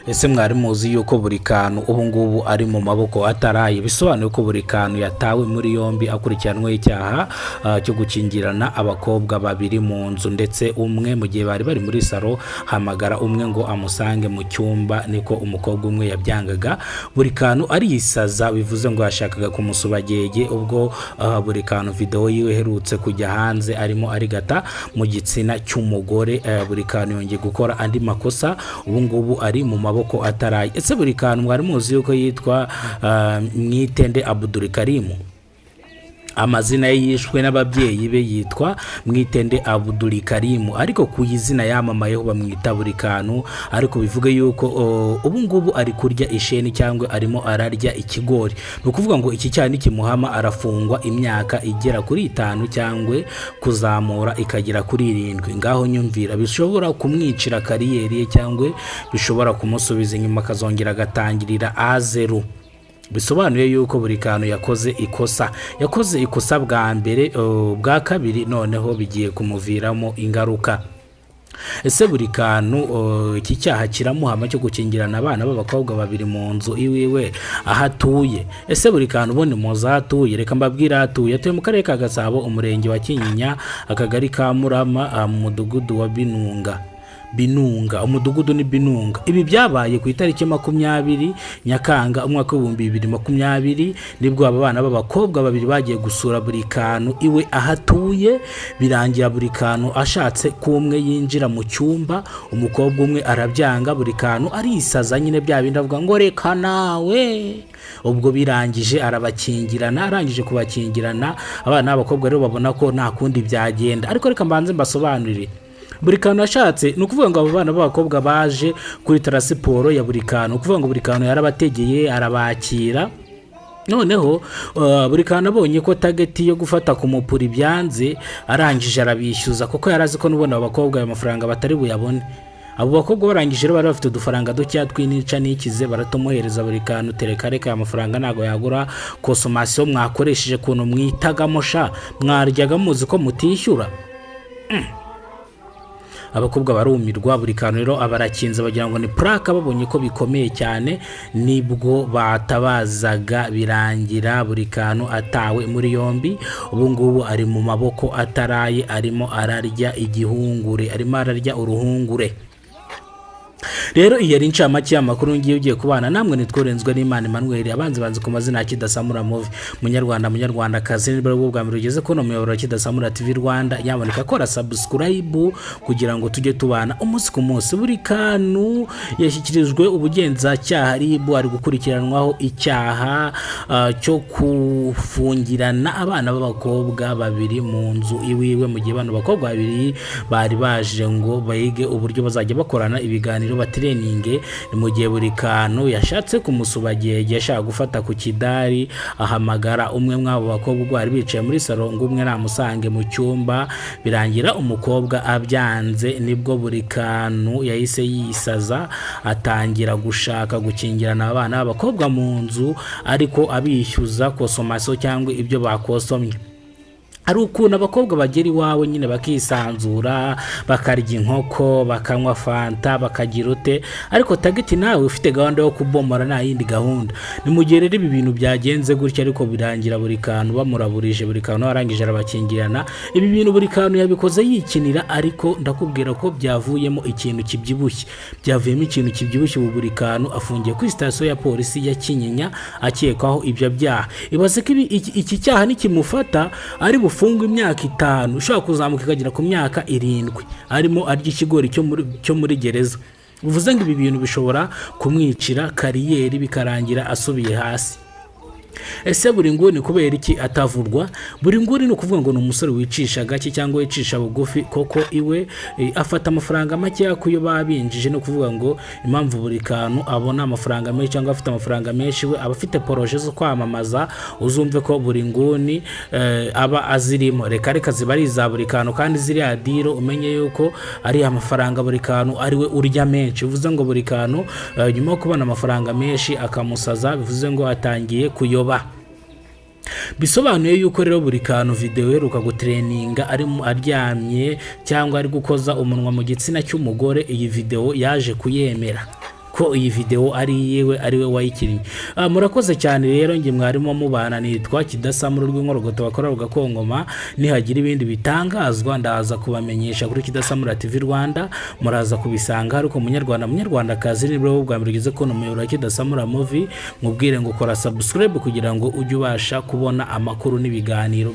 ese mwari muzi yuko buri kantu ubu ngubu ari mu maboko ataraye? Bisobanuye ko buri kantu yatawe muri yombi akurikiranweho icyaha cyo gukingirana abakobwa babiri mu nzu, ndetse umwe mu gihe bari muri salo hamagara umwe ngo amusange mu cyumba, niko umukobwa umwe yabyangaga. Buri kantu arisaza, bivuze ngo yashakaga kumusubagege, ubwo buri kantu video yiwe herutse kujya hanze arimo arigata mu gitsina cy'umugore. Buri kantu yongeye gukora andi makosa, ubu ngubu ari mu maboko ataraye. Ese buri kantu mwari muzi yuko yitwa Mwitende Abdul Karim? Amazina ye yishwe n'ababyeyi be yitwa Mwitende Abdul Karim, ariko ku izina yamamayeho bamwita buri kantu. Ariko bivuga yuko ubu ngubu ari kurya isheni cyangwa arimo ararya ikigori. No kuvuga ngo iki cyane kimuhama arafungwa imyaka igera kuri 5 cyangwa kuzamura ikagera kuri 7. Ngaho nyumvira, bishobora kumwicira kariyeri ye cyangwa bishobora kumusubiza inyuma akazongera agatangirira A0. Bisobanuye yuko buri kantu yakoze ikosa bwa mbere, bwa kabiri noneho bigiye kumuviramo ingaruka. Ese buri kantu iki cyaha kiramuhama cyo gukingirana abana b'abakobwa babiri mu nzu iwiwe ahatuye? Ese buri kantu ubone muza hatuye? Reka mbabwira atuye mu karere ka Gasabo, umurenge wa Kinyinya, akagari ka Murama, mu mudugudu wa Binunga, umudugudu ni Binunga. Ibi byabaye ku itariki 20 Nyakanga umwaka wa 2020, nibwo aba bana b'abakobwa babiri bagiye gusura buri kantu iwe ahatuye. Birangira buri kantu ashatse ko umwe yinjira mu cyumba, umukobwa umwe arabyanga. Buri kantu arisaza nyine bya bindi avuga ngo reka nawe. Ubwo birangije arabakingirana, arangije kubakingirana abana b'abakobwa rero babona ko nta kundi byagenda. Ariko reka mbanze mbasobanurire. Buri kantu ashatse ni ukuvuga ngo abo bana b'abakobwa baje kuri transport ya buri kantu, ukuvuga ngo buri kantu yarabategeye arabakira. Noneho buri kantu abonye ko target yo gufata ku mupuri byanze, arangije arabishyuza kuko yarazi ko nubona abakobwa ayo mafaranga batari buyabone. Abo bakobwa barangije rero bari bafite udufaranga ducya twinica nikize, baratumuhereza buri kantu. Tereka reka amafaranga nago yagura consommation mwakoresheje kuntu mwitagamo sha, mwaryaga muzi ko mutishyura. Abakobwa barumirwa. Buri kantu rero abarakinze bagira ngo ni plaque, babonye ko bikomeye cyane nibwo batabazaga. Birangira buri kantu atawe muri yombi, ubu ngubu ari mu maboko ataraye, arimo ararya igihungure, arimo ararya uruhungure. Rero iyi ari incamake y'amakuru ngiye ugiye kubana namwe. Nitworenzwe n'Imana Emmanuel, abanzi ku mazina Kidasamura Movie. Munyarwanda kazi ni bwo bwa mbere ugeze ko no muyobora Kidasamura TV Rwanda, yaboneka kora subscribe kugira ngo tujye tubana umunsi ku munsi. Buri kantu yashyikirijwe ubugenzacyaha RIB, ari gukurikiranwaho icyaha cyo kufungirana abana b'abakobwa babiri mu nzu iwiwe, mu gihe bano bakobwa babiri bari baje ngo bayige uburyo bazajya bakorana ibiganiro batraining. Mu gihe buri kantu yashatse kumusubagege, yashaka gufata ku kidari, ahamagara umwe mwabo bakobwa bari bicaye muri salo ngo umwe namusange mu cyumba. Birangira umukobwa abyanze, nibwo buri kantu yahise yisaza, atangira gushaka gukingirana abana b'abakobwa mu nzu, ariko abishyuza consommation cyangwa ibyo bakosomye. Ari ukuntu abakobwa bagera iwawe nyine bakisanzura, bakarya inkoko, bakanywa fanta, bakagira ute, ariko tageti nawe ufite gahunda yo kubomora na yindi gahunda. Ni mu gihe rero ibi bintu byagenze gutya, ariko birangira buri kantu bamuraburije. Buri kantu arangije arabakingirana. Ibi bintu buri kantu yabikoze yikinira, ariko ndakubwira ko byavuyemo ikintu kibyibushye. Ubu buri kantu afungiye kuri station ya polisi ya Kinyinya akekwaho ibyo byaha. Ibaze ko iki cyaha nikimufata ari fungwa imyaka 5, ushaka kuzamuka ikagera ku myaka 7, arimo arya ikigori cyo muri gereza. Uvuze ngo ibi bintu bishobora kumwicira kariyeri bikarangira asubiye hasi. Ese buri nguni kubera iki atavurwa? Buri nguni no kuvuga ngo no umusore wicisha gake cyangwa wicisha bugufi, koko iwe afata amafaranga make yakuyo babinjije. No kuvuga ngo impamvu buri kantu abona amafaranga menshi cyangwa afite amafaranga menshi, we abafite projet zo kwamamaza. Uzumve ko buri nguni aba azirimo. Reka zibariza buri kantu, kandi ziri adiro umenye yuko ari amafaranga buri kantu ari we urya menshi. Uvuze ngo buri kantu nyuma yo kubona amafaranga menshi akamusaza, bivuze ngo atangiye kuyoba. Bisobanuye yuko rero buri kantu video heruka gutraininga ari aryamye cyangwa ari gukoza umunwa mu gitsina cy'umugore. Iyi video yaje kuyemera ko iyi video ari yewe ari we wayikinnye. Murakoze cyane rero, nge mwarimo mubana nitwa Kidasamura rw'inkorogoto bakora rugakongoma. Nihagira ibindi bitangazwa ndaza kubamenyesha kuri Kidasamura TV Rwanda, muraza kubisanga. Ariko munyarwandakazi nibwo bwa mbere ugeze kuno muyobora Kidasamura Movie, mubwire ngo kora subscribe kugira ngo ujye ubasha kubona amakuru n'ibiganiro.